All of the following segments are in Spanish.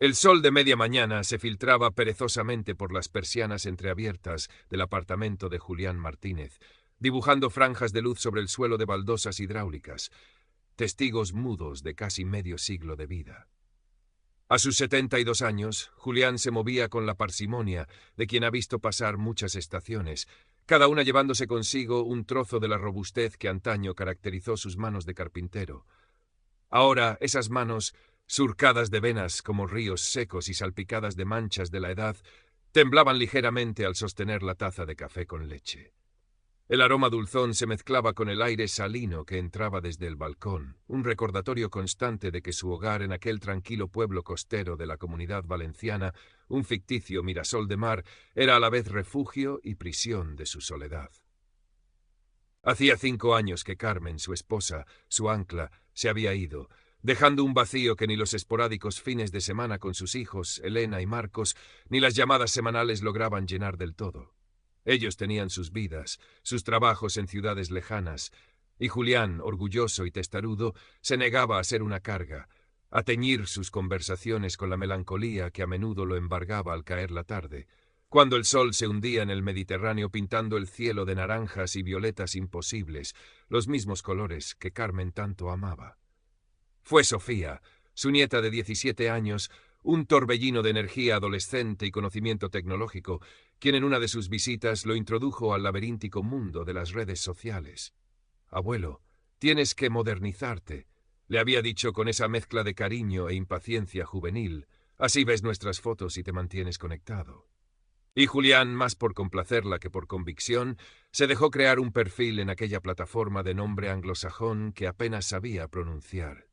El sol de media mañana se filtraba perezosamente por las persianas entreabiertas del apartamento de Julián Martínez, dibujando franjas de luz sobre el suelo de baldosas hidráulicas, testigos mudos de casi medio siglo de vida. A sus 72 años, Julián se movía con la parsimonia de quien ha visto pasar muchas estaciones, cada una llevándose consigo un trozo de la robustez que antaño caracterizó sus manos de carpintero. Ahora esas manos, surcadas de venas como ríos secos y salpicadas de manchas de la edad, temblaban ligeramente al sostener la taza de café con leche. El aroma dulzón se mezclaba con el aire salino que entraba desde el balcón, un recordatorio constante de que su hogar en aquel tranquilo pueblo costero de la Comunidad Valenciana, un ficticio Mirasol de mar, era a la vez refugio y prisión de su soledad. Hacía 5 años que Carmen, su esposa, su ancla, se había ido, dejando un vacío que ni los esporádicos fines de semana con sus hijos, Elena y Marcos, ni las llamadas semanales lograban llenar del todo. Ellos tenían sus vidas, sus trabajos en ciudades lejanas, y Julián, orgulloso y testarudo, se negaba a ser una carga, a teñir sus conversaciones con la melancolía que a menudo lo embargaba al caer la tarde, cuando el sol se hundía en el Mediterráneo pintando el cielo de naranjas y violetas imposibles, los mismos colores que Carmen tanto amaba. Fue Sofía, su nieta de 17 años, un torbellino de energía adolescente y conocimiento tecnológico, quien en una de sus visitas lo introdujo al laberíntico mundo de las redes sociales. «Abuelo, tienes que modernizarte», le había dicho con esa mezcla de cariño e impaciencia juvenil. «Así ves nuestras fotos y te mantienes conectado». Y Julián, más por complacerla que por convicción, se dejó crear un perfil en aquella plataforma de nombre anglosajón que apenas sabía pronunciar.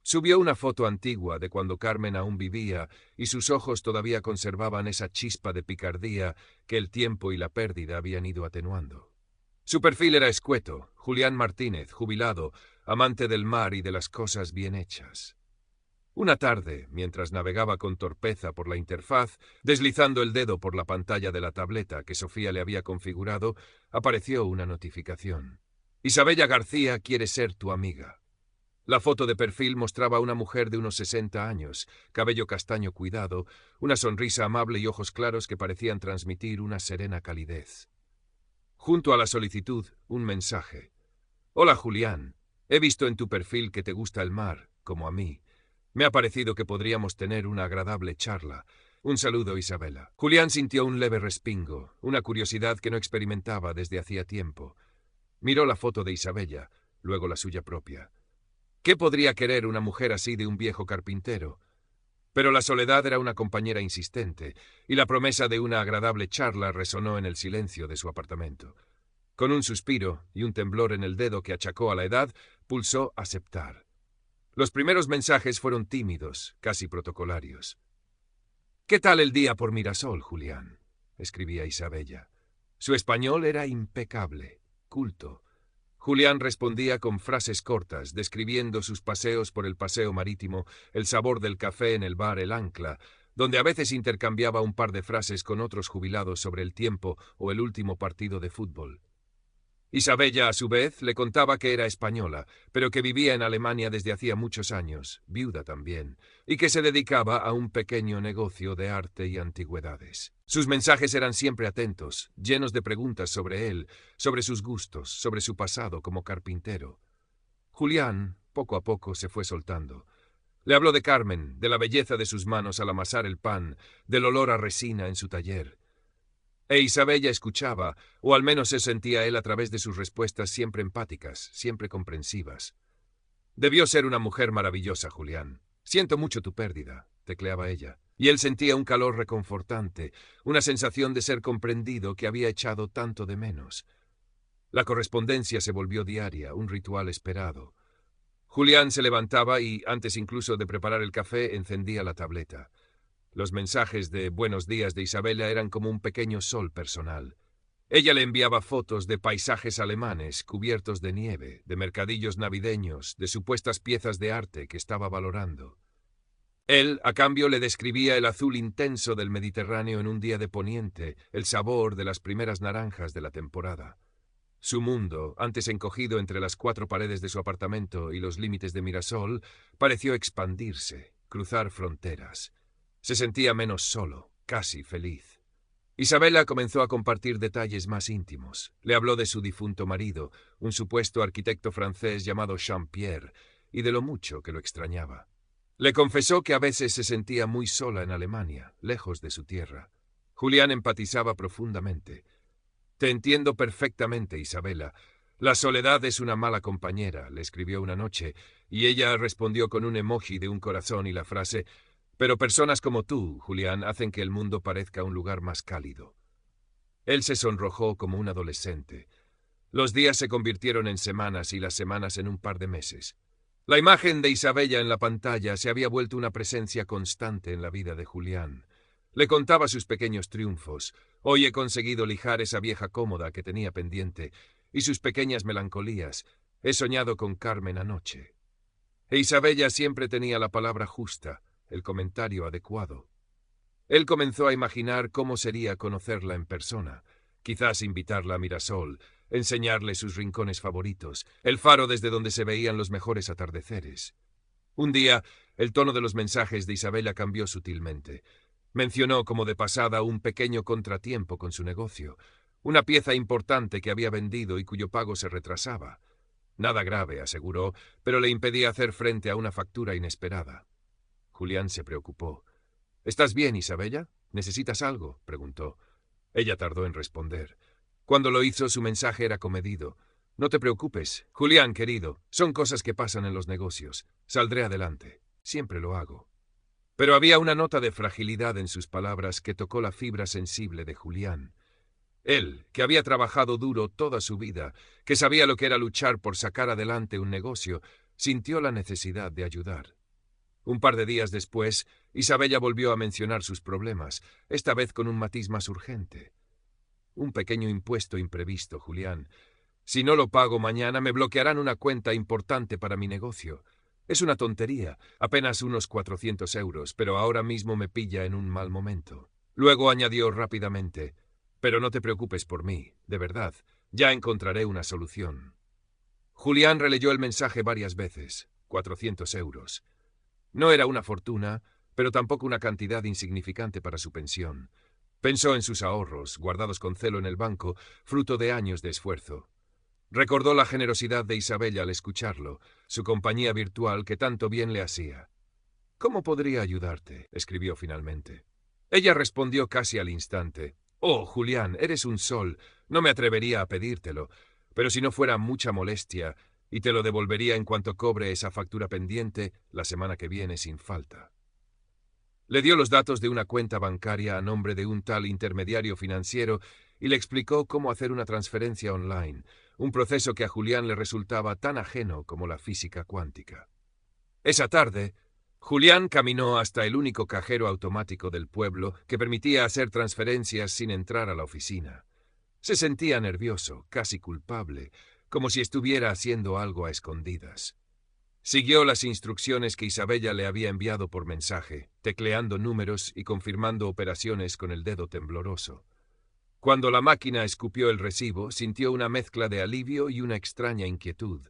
Subió una foto antigua de cuando Carmen aún vivía y sus ojos todavía conservaban esa chispa de picardía que el tiempo y la pérdida habían ido atenuando. Su perfil era escueto, Julián Martínez, jubilado, amante del mar y de las cosas bien hechas. Una tarde, mientras navegaba con torpeza por la interfaz, deslizando el dedo por la pantalla de la tableta que Sofía le había configurado, apareció una notificación. «Isabella García quiere ser tu amiga». La foto de perfil mostraba a una mujer de unos 60 años, cabello castaño cuidado, una sonrisa amable y ojos claros que parecían transmitir una serena calidez. Junto a la solicitud, un mensaje. «Hola Julián, he visto en tu perfil que te gusta el mar, como a mí. Me ha parecido que podríamos tener una agradable charla. Un saludo, Isabela». Julián sintió un leve respingo, una curiosidad que no experimentaba desde hacía tiempo. Miró la foto de Isabella, luego la suya propia. ¿Qué podría querer una mujer así de un viejo carpintero? Pero la soledad era una compañera insistente, y la promesa de una agradable charla resonó en el silencio de su apartamento. Con un suspiro y un temblor en el dedo que achacó a la edad, pulsó aceptar. Los primeros mensajes fueron tímidos, casi protocolarios. «¿Qué tal el día por Mirasol, Julián?», escribía Isabella. Su español era impecable, culto. Julián respondía con frases cortas, describiendo sus paseos por el paseo marítimo, el sabor del café en el bar El Ancla, donde a veces intercambiaba un par de frases con otros jubilados sobre el tiempo o el último partido de fútbol. Isabella, a su vez, le contaba que era española, pero que vivía en Alemania desde hacía muchos años, viuda también, y que se dedicaba a un pequeño negocio de arte y antigüedades. Sus mensajes eran siempre atentos, llenos de preguntas sobre él, sobre sus gustos, sobre su pasado como carpintero. Julián, poco a poco, se fue soltando. Le habló de Carmen, de la belleza de sus manos al amasar el pan, del olor a resina en su taller. E Isabella escuchaba, o al menos se sentía él a través de sus respuestas siempre empáticas, siempre comprensivas. «Debió ser una mujer maravillosa, Julián. Siento mucho tu pérdida», tecleaba ella. Y él sentía un calor reconfortante, una sensación de ser comprendido que había echado tanto de menos. La correspondencia se volvió diaria, un ritual esperado. Julián se levantaba y, antes incluso de preparar el café, encendía la tableta. Los mensajes de buenos días de Isabella eran como un pequeño sol personal. Ella le enviaba fotos de paisajes alemanes cubiertos de nieve, de mercadillos navideños, de supuestas piezas de arte que estaba valorando. Él, a cambio, le describía el azul intenso del Mediterráneo en un día de poniente, el sabor de las primeras naranjas de la temporada. Su mundo, antes encogido entre las 4 paredes de su apartamento y los límites de Mirasol, pareció expandirse, cruzar fronteras. Se sentía menos solo, casi feliz. Isabella comenzó a compartir detalles más íntimos. Le habló de su difunto marido, un supuesto arquitecto francés llamado Jean-Pierre, y de lo mucho que lo extrañaba. Le confesó que a veces se sentía muy sola en Alemania, lejos de su tierra. Julián empatizaba profundamente. «Te entiendo perfectamente, Isabella. La soledad es una mala compañera», le escribió una noche, y ella respondió con un emoji de un corazón y la frase: «Pero personas como tú, Julián, hacen que el mundo parezca un lugar más cálido». Él se sonrojó como un adolescente. Los días se convirtieron en semanas y las semanas en un par de meses. La imagen de Isabella en la pantalla se había vuelto una presencia constante en la vida de Julián. Le contaba sus pequeños triunfos. «Hoy he conseguido lijar esa vieja cómoda que tenía pendiente, y sus pequeñas melancolías. He soñado con Carmen anoche». E Isabella siempre tenía la palabra justa, el comentario adecuado. Él comenzó a imaginar cómo sería conocerla en persona, quizás invitarla a Mirasol, enseñarle sus rincones favoritos, el faro desde donde se veían los mejores atardeceres. Un día, el tono de los mensajes de Isabella cambió sutilmente. Mencionó como de pasada un pequeño contratiempo con su negocio, una pieza importante que había vendido y cuyo pago se retrasaba. Nada grave, aseguró, pero le impedía hacer frente a una factura inesperada. Julián se preocupó. «¿Estás bien, Isabella? ¿Necesitas algo?», preguntó. Ella tardó en responder. Cuando lo hizo, su mensaje era comedido. «No te preocupes, Julián, querido. Son cosas que pasan en los negocios. Saldré adelante. Siempre lo hago». Pero había una nota de fragilidad en sus palabras que tocó la fibra sensible de Julián. Él, que había trabajado duro toda su vida, que sabía lo que era luchar por sacar adelante un negocio, sintió la necesidad de ayudar. Un par de días después, Isabella volvió a mencionar sus problemas, esta vez con un matiz más urgente. «Un pequeño impuesto imprevisto, Julián. Si no lo pago mañana, me bloquearán una cuenta importante para mi negocio. Es una tontería, apenas unos 400 euros, pero ahora mismo me pilla en un mal momento». Luego añadió rápidamente: «Pero no te preocupes por mí, de verdad, ya encontraré una solución». Julián releyó el mensaje varias veces. 400 euros. No era una fortuna, pero tampoco una cantidad insignificante para su pensión. Pensó en sus ahorros, guardados con celo en el banco, fruto de años de esfuerzo. Recordó la generosidad de Isabella al escucharlo, su compañía virtual que tanto bien le hacía. «¿Cómo podría ayudarte?», escribió finalmente. Ella respondió casi al instante: «Oh, Julián, eres un sol. No me atrevería a pedírtelo, pero si no fuera mucha molestia, y te lo devolvería en cuanto cobre esa factura pendiente la semana que viene sin falta». Le dio los datos de una cuenta bancaria a nombre de un tal intermediario financiero y le explicó cómo hacer una transferencia online, un proceso que a Julián le resultaba tan ajeno como la física cuántica. Esa tarde, Julián caminó hasta el único cajero automático del pueblo que permitía hacer transferencias sin entrar a la oficina. Se sentía nervioso, casi culpable, como si estuviera haciendo algo a escondidas. Siguió las instrucciones que Isabella le había enviado por mensaje, tecleando números y confirmando operaciones con el dedo tembloroso. Cuando la máquina escupió el recibo, sintió una mezcla de alivio y una extraña inquietud.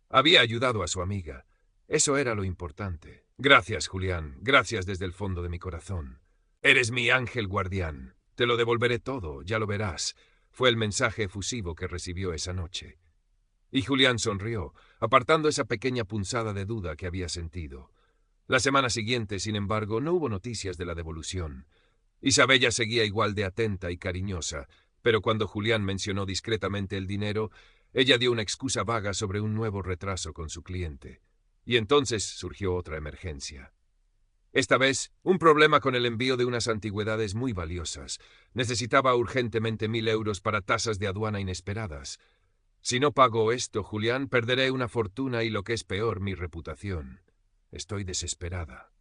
Había ayudado a su amiga. Eso era lo importante. «Gracias, Julián. Gracias desde el fondo de mi corazón. Eres mi ángel guardián. Te lo devolveré todo, ya lo verás», fue el mensaje efusivo que recibió esa noche. Y Julián sonrió, apartando esa pequeña punzada de duda que había sentido. La semana siguiente, sin embargo, no hubo noticias de la devolución. Isabella seguía igual de atenta y cariñosa, pero cuando Julián mencionó discretamente el dinero, ella dio una excusa vaga sobre un nuevo retraso con su cliente. Y entonces surgió otra emergencia. Esta vez, un problema con el envío de unas antigüedades muy valiosas. Necesitaba urgentemente 1000 euros para tasas de aduana inesperadas. «Si no pago esto, Julián, perderé una fortuna y, lo que es peor, mi reputación. Estoy desesperada».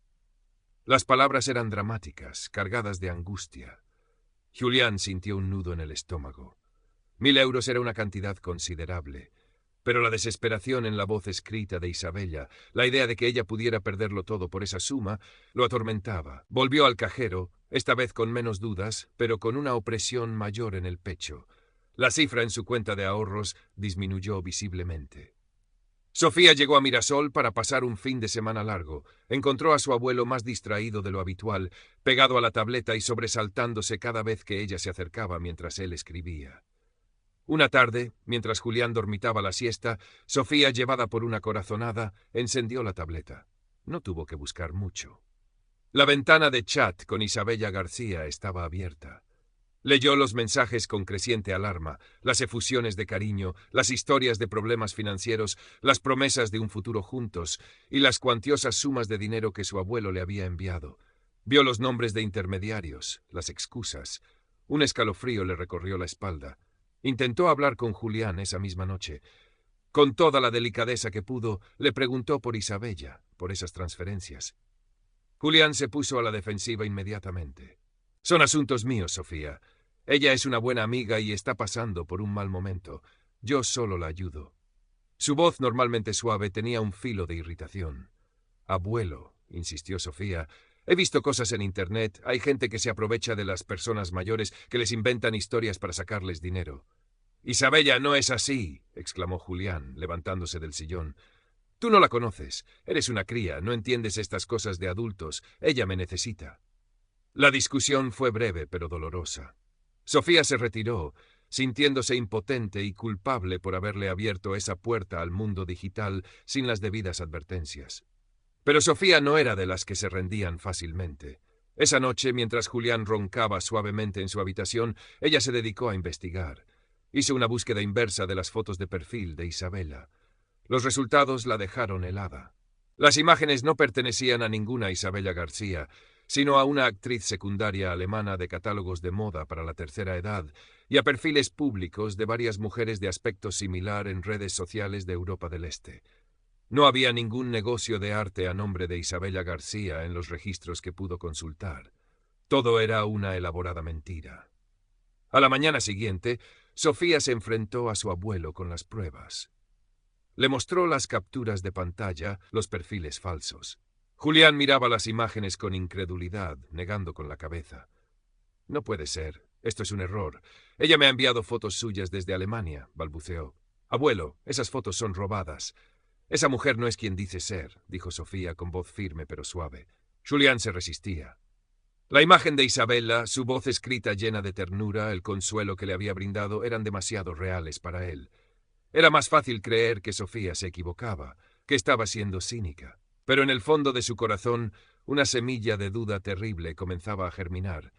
Las palabras eran dramáticas, cargadas de angustia. Julián sintió un nudo en el estómago. 1000 euros era una cantidad considerable, pero la desesperación en la voz escrita de Isabella, la idea de que ella pudiera perderlo todo por esa suma, lo atormentaba. Volvió al cajero, esta vez con menos dudas, pero con una opresión mayor en el pecho. La cifra en su cuenta de ahorros disminuyó visiblemente. Sofía llegó a Mirasol para pasar un fin de semana largo. Encontró a su abuelo más distraído de lo habitual, pegado a la tableta y sobresaltándose cada vez que ella se acercaba mientras él escribía. Una tarde, mientras Julián dormitaba la siesta, Sofía, llevada por una corazonada, encendió la tableta. No tuvo que buscar mucho. La ventana de chat con Isabella García estaba abierta. Leyó los mensajes con creciente alarma, las efusiones de cariño, las historias de problemas financieros, las promesas de un futuro juntos y las cuantiosas sumas de dinero que su abuelo le había enviado. Vio los nombres de intermediarios, las excusas. Un escalofrío le recorrió la espalda. Intentó hablar con Julián esa misma noche. Con toda la delicadeza que pudo, le preguntó por Isabella, por esas transferencias. Julián se puso a la defensiva inmediatamente. «Son asuntos míos, Sofía. Ella es una buena amiga y está pasando por un mal momento. Yo solo la ayudo». Su voz, normalmente suave, tenía un filo de irritación. «Abuelo», insistió Sofía, «he visto cosas en Internet. Hay gente que se aprovecha de las personas mayores, que les inventan historias para sacarles dinero». «Isabella no es así», exclamó Julián, levantándose del sillón. «Tú no la conoces. Eres una cría, no entiendes estas cosas de adultos. Ella me necesita». La discusión fue breve pero dolorosa. Sofía se retiró, sintiéndose impotente y culpable por haberle abierto esa puerta al mundo digital sin las debidas advertencias. Pero Sofía no era de las que se rendían fácilmente. Esa noche, mientras Julián roncaba suavemente en su habitación, ella se dedicó a investigar. Hizo una búsqueda inversa de las fotos de perfil de Isabella. Los resultados la dejaron helada. Las imágenes no pertenecían a ninguna Isabella García, sino a una actriz secundaria alemana de catálogos de moda para la tercera edad y a perfiles públicos de varias mujeres de aspecto similar en redes sociales de Europa del Este. No había ningún negocio de arte a nombre de Isabella García en los registros que pudo consultar. Todo era una elaborada mentira. A la mañana siguiente, Sofía se enfrentó a su abuelo con las pruebas. Le mostró las capturas de pantalla, los perfiles falsos. Julián miraba las imágenes con incredulidad, negando con la cabeza. «No puede ser. Esto es un error. Ella me ha enviado fotos suyas desde Alemania», balbuceó. «Abuelo, esas fotos son robadas». «Esa mujer no es quien dice ser», dijo Sofía con voz firme pero suave. Julián se resistía. La imagen de Isabella, su voz escrita llena de ternura, el consuelo que le había brindado, eran demasiado reales para él. Era más fácil creer que Sofía se equivocaba, que estaba siendo cínica. Pero en el fondo de su corazón, una semilla de duda terrible comenzaba a germinar.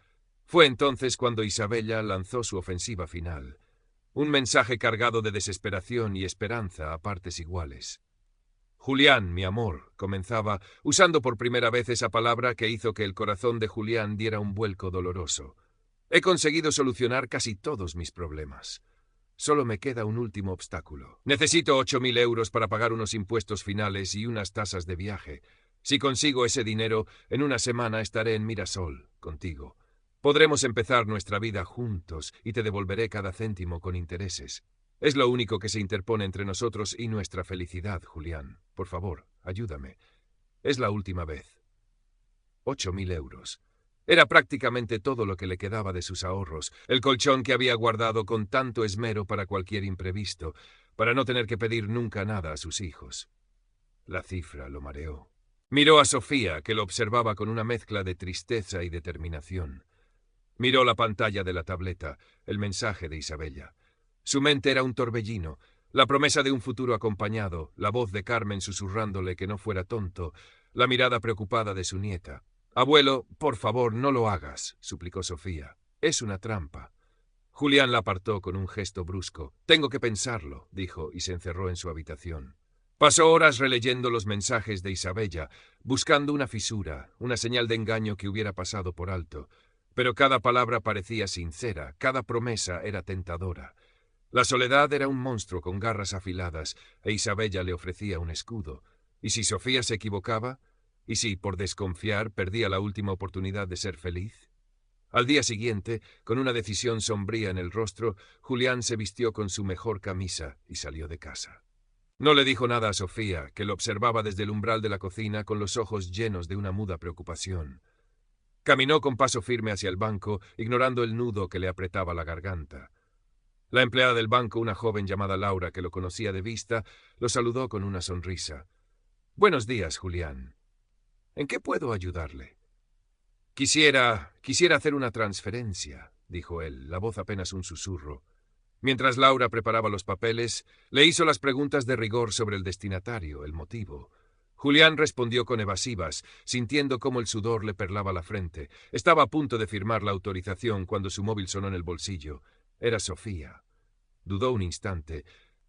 Fue entonces cuando Isabella lanzó su ofensiva final. Un mensaje cargado de desesperación y esperanza a partes iguales. «Julián, mi amor», comenzaba, usando por primera vez esa palabra que hizo que el corazón de Julián diera un vuelco doloroso. «He conseguido solucionar casi todos mis problemas. Solo me queda un último obstáculo. Necesito 8.000 euros para pagar unos impuestos finales y unas tasas de viaje. Si consigo ese dinero, en una semana estaré en Mirasol, contigo. Podremos empezar nuestra vida juntos y te devolveré cada céntimo con intereses. Es lo único que se interpone entre nosotros y nuestra felicidad, Julián. Por favor, ayúdame. Es la última vez». 8.000 euros. Era prácticamente todo lo que le quedaba de sus ahorros, el colchón que había guardado con tanto esmero para cualquier imprevisto, para no tener que pedir nunca nada a sus hijos. La cifra lo mareó. Miró a Sofía, que lo observaba con una mezcla de tristeza y determinación. Miró la pantalla de la tableta, el mensaje de Isabella. Su mente era un torbellino, la promesa de un futuro acompañado, la voz de Carmen susurrándole que no fuera tonto, la mirada preocupada de su nieta. «Abuelo, por favor, no lo hagas», suplicó Sofía. «Es una trampa». Julián la apartó con un gesto brusco. «Tengo que pensarlo», dijo, y se encerró en su habitación. Pasó horas releyendo los mensajes de Isabella, buscando una fisura, una señal de engaño que hubiera pasado por alto. Pero cada palabra parecía sincera, cada promesa era tentadora. La soledad era un monstruo con garras afiladas, e Isabella le ofrecía un escudo. ¿Y si Sofía se equivocaba? ¿Y si, por desconfiar, perdía la última oportunidad de ser feliz? Al día siguiente, con una decisión sombría en el rostro, Julián se vistió con su mejor camisa y salió de casa. No le dijo nada a Sofía, que lo observaba desde el umbral de la cocina con los ojos llenos de una muda preocupación. Caminó con paso firme hacia el banco, ignorando el nudo que le apretaba la garganta. La empleada del banco, una joven llamada Laura, que lo conocía de vista, lo saludó con una sonrisa. «Buenos días, Julián. ¿En qué puedo ayudarle?» Quisiera hacer una transferencia», dijo él, la voz apenas un susurro. Mientras Laura preparaba los papeles, le hizo las preguntas de rigor sobre el destinatario, el motivo. Julián respondió con evasivas, sintiendo cómo el sudor le perlaba la frente. Estaba a punto de firmar la autorización cuando su móvil sonó en el bolsillo. Era Sofía. Dudó un instante,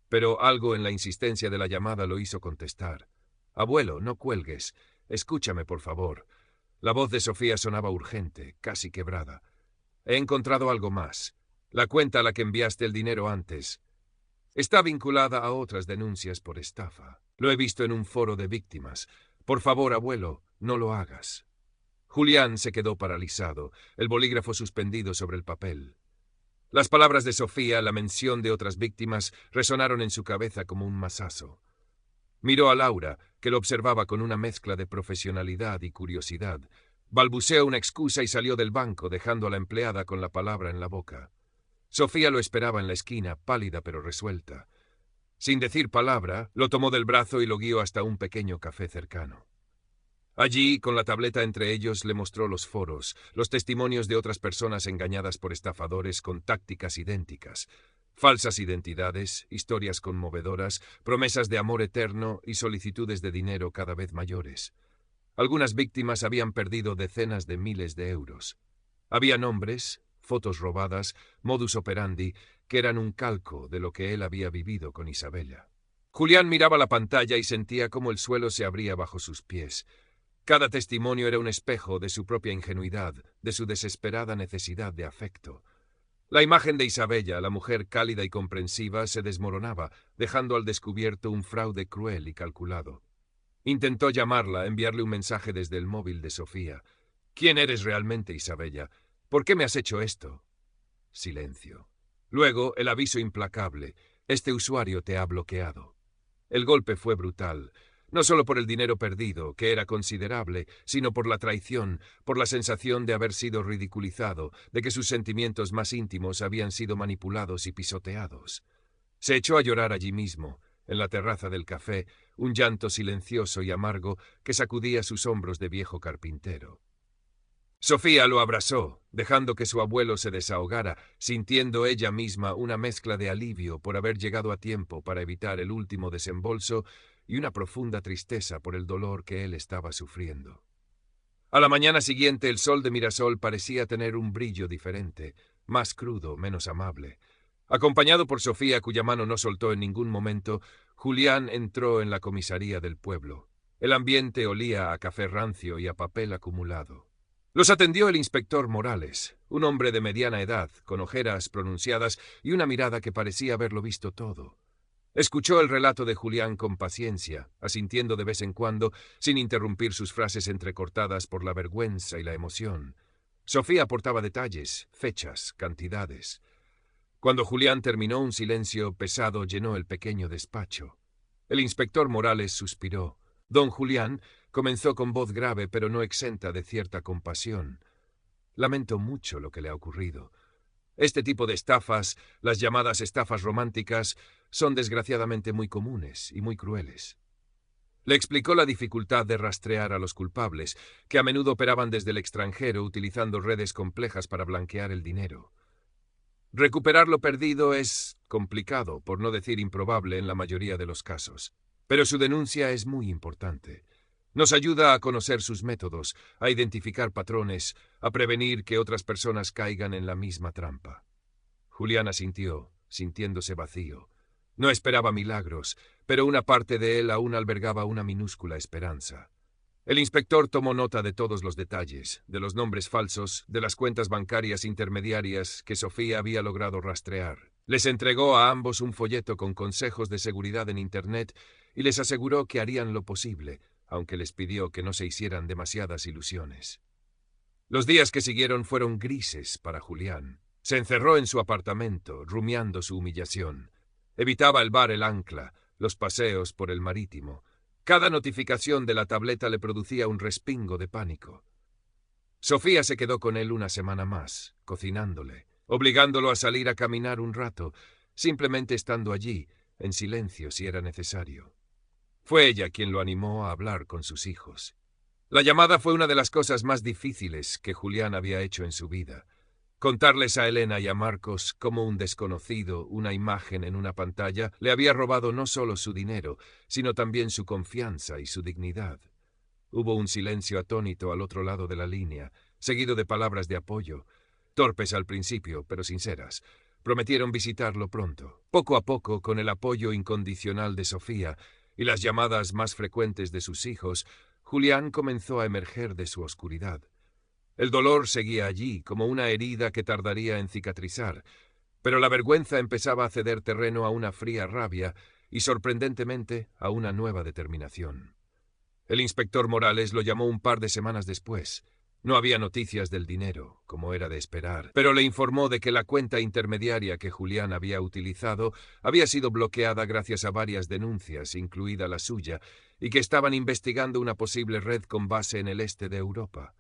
pero algo en la insistencia de la llamada lo hizo contestar. «Abuelo, no cuelgues. Escúchame, por favor». La voz de Sofía sonaba urgente, casi quebrada. «He encontrado algo más. La cuenta a la que enviaste el dinero antes está vinculada a otras denuncias por estafa. Lo he visto en un foro de víctimas. Por favor, abuelo, no lo hagas». Julián se quedó paralizado, el bolígrafo suspendido sobre el papel. Las palabras de Sofía, la mención de otras víctimas, resonaron en su cabeza como un mazazo. Miró a Laura, que lo observaba con una mezcla de profesionalidad y curiosidad. Balbuceó una excusa y salió del banco, dejando a la empleada con la palabra en la boca. Sofía lo esperaba en la esquina, pálida pero resuelta. Sin decir palabra, lo tomó del brazo y lo guió hasta un pequeño café cercano. Allí, con la tableta entre ellos, le mostró los foros, los testimonios de otras personas engañadas por estafadores con tácticas idénticas. Falsas identidades, historias conmovedoras, promesas de amor eterno y solicitudes de dinero cada vez mayores. Algunas víctimas habían perdido decenas de miles de euros. Había nombres, fotos robadas, modus operandi, que eran un calco de lo que él había vivido con Isabella. Julián miraba la pantalla y sentía cómo el suelo se abría bajo sus pies. Cada testimonio era un espejo de su propia ingenuidad, de su desesperada necesidad de afecto. La imagen de Isabella, la mujer cálida y comprensiva, se desmoronaba, dejando al descubierto un fraude cruel y calculado. Intentó llamarla, enviarle un mensaje desde el móvil de Sofía. «¿Quién eres realmente, Isabella? ¿Por qué me has hecho esto?» Silencio. Luego, el aviso implacable. «Este usuario te ha bloqueado». El golpe fue brutal. No solo por el dinero perdido, que era considerable, sino por la traición, por la sensación de haber sido ridiculizado, de que sus sentimientos más íntimos habían sido manipulados y pisoteados. Se echó a llorar allí mismo, en la terraza del café, un llanto silencioso y amargo que sacudía sus hombros de viejo carpintero. Sofía lo abrazó, dejando que su abuelo se desahogara, sintiendo ella misma una mezcla de alivio por haber llegado a tiempo para evitar el último desembolso y una profunda tristeza por el dolor que él estaba sufriendo. A la mañana siguiente el sol de Mirasol parecía tener un brillo diferente, más crudo, menos amable. Acompañado por Sofía, cuya mano no soltó en ningún momento, Julián entró en la comisaría del pueblo. El ambiente olía a café rancio y a papel acumulado. Los atendió el inspector Morales, un hombre de mediana edad, con ojeras pronunciadas y una mirada que parecía haberlo visto todo. Escuchó el relato de Julián con paciencia, asintiendo de vez en cuando, sin interrumpir sus frases entrecortadas por la vergüenza y la emoción. Sofía aportaba detalles, fechas, cantidades. Cuando Julián terminó, un silencio pesado llenó el pequeño despacho. El inspector Morales suspiró. Don Julián comenzó con voz grave, pero no exenta de cierta compasión. «Lamento mucho lo que le ha ocurrido. Este tipo de estafas, las llamadas estafas románticas, son desgraciadamente muy comunes y muy crueles». Le explicó la dificultad de rastrear a los culpables, que a menudo operaban desde el extranjero utilizando redes complejas para blanquear el dinero. Recuperar lo perdido es complicado, por no decir improbable en la mayoría de los casos. Pero su denuncia es muy importante. Nos ayuda a conocer sus métodos, a identificar patrones, a prevenir que otras personas caigan en la misma trampa. Julián asintió, sintiéndose vacío. No esperaba milagros, pero una parte de él aún albergaba una minúscula esperanza. El inspector tomó nota de todos los detalles, de los nombres falsos, de las cuentas bancarias intermediarias que Sofía había logrado rastrear. Les entregó a ambos un folleto con consejos de seguridad en Internet y les aseguró que harían lo posible, aunque les pidió que no se hicieran demasiadas ilusiones. Los días que siguieron fueron grises para Julián. Se encerró en su apartamento, rumiando su humillación. Evitaba el bar El Ancla, los paseos por el Marítimo. Cada notificación de la tableta le producía un respingo de pánico. Sofía se quedó con él una semana más, cocinándole, obligándolo a salir a caminar un rato, simplemente estando allí, en silencio si era necesario. Fue ella quien lo animó a hablar con sus hijos. La llamada fue una de las cosas más difíciles que Julián había hecho en su vida. Contarles a Elena y a Marcos cómo un desconocido, una imagen en una pantalla, le había robado no solo su dinero, sino también su confianza y su dignidad. Hubo un silencio atónito al otro lado de la línea, seguido de palabras de apoyo, torpes al principio, pero sinceras. Prometieron visitarlo pronto. Poco a poco, con el apoyo incondicional de Sofía y las llamadas más frecuentes de sus hijos, Julián comenzó a emerger de su oscuridad. El dolor seguía allí, como una herida que tardaría en cicatrizar, pero la vergüenza empezaba a ceder terreno a una fría rabia y, sorprendentemente, a una nueva determinación. El inspector Morales lo llamó un par de semanas después. No había noticias del dinero, como era de esperar, pero le informó de que la cuenta intermediaria que Julián había utilizado había sido bloqueada gracias a varias denuncias, incluida la suya, y que estaban investigando una posible red con base en el este de Europa.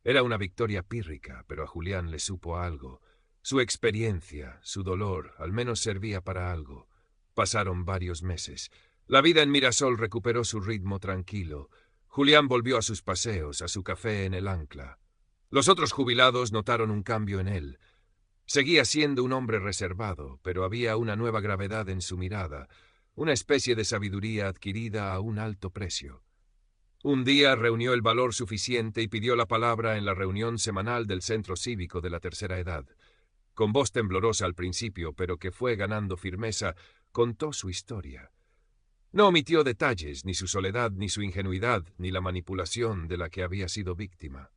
Era una victoria pírrica, pero a Julián le supo algo. Su experiencia, su dolor, al menos servía para algo. Pasaron varios meses. La vida en Mirasol recuperó su ritmo tranquilo. Julián volvió a sus paseos, a su café en el Ancla. Los otros jubilados notaron un cambio en él. Seguía siendo un hombre reservado, pero había una nueva gravedad en su mirada, una especie de sabiduría adquirida a un alto precio. Un día reunió el valor suficiente y pidió la palabra en la reunión semanal del Centro Cívico de la Tercera Edad. Con voz temblorosa al principio, pero que fue ganando firmeza, contó su historia. No omitió detalles, ni su soledad, ni su ingenuidad, ni la manipulación de la que había sido víctima.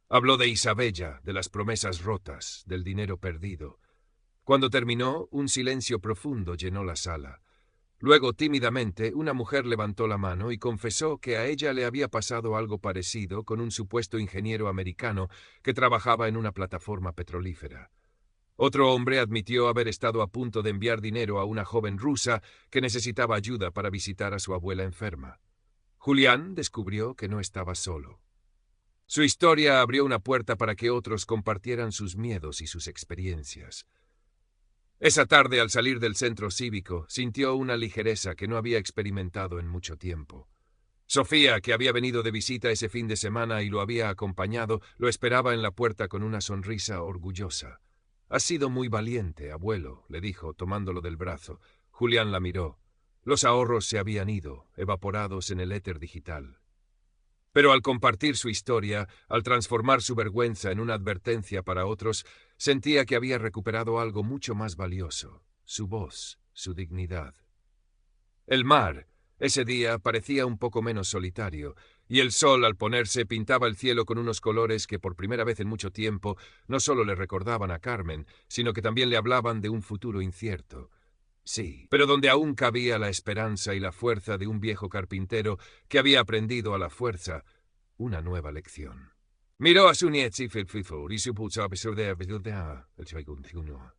Habló de Isabella, de las promesas rotas, del dinero perdido. Cuando terminó, un silencio profundo llenó la sala. Luego, tímidamente, una mujer levantó la mano y confesó que a ella le había pasado algo parecido con un supuesto ingeniero americano que trabajaba en una plataforma petrolífera. Otro hombre admitió haber estado a punto de enviar dinero a una joven rusa que necesitaba ayuda para visitar a su abuela enferma. Julián descubrió que no estaba solo. Su historia abrió una puerta para que otros compartieran sus miedos y sus experiencias. Esa tarde, al salir del centro cívico, sintió una ligereza que no había experimentado en mucho tiempo. Sofía, que había venido de visita ese fin de semana y lo había acompañado, lo esperaba en la puerta con una sonrisa orgullosa. «Has sido muy valiente, abuelo», le dijo, tomándolo del brazo. Julián la miró. Los ahorros se habían ido, evaporados en el éter digital. Pero al compartir su historia, al transformar su vergüenza en una advertencia para otros, sentía que había recuperado algo mucho más valioso, su voz, su dignidad. El mar, ese día, parecía un poco menos solitario, y el sol, al ponerse, pintaba el cielo con unos colores que por primera vez en mucho tiempo no solo le recordaban a Carmen, sino que también le hablaban de un futuro incierto. Sí, pero donde aún cabía la esperanza y la fuerza de un viejo carpintero que había aprendido a la fuerza una nueva lección. Miró a su nieto y supo el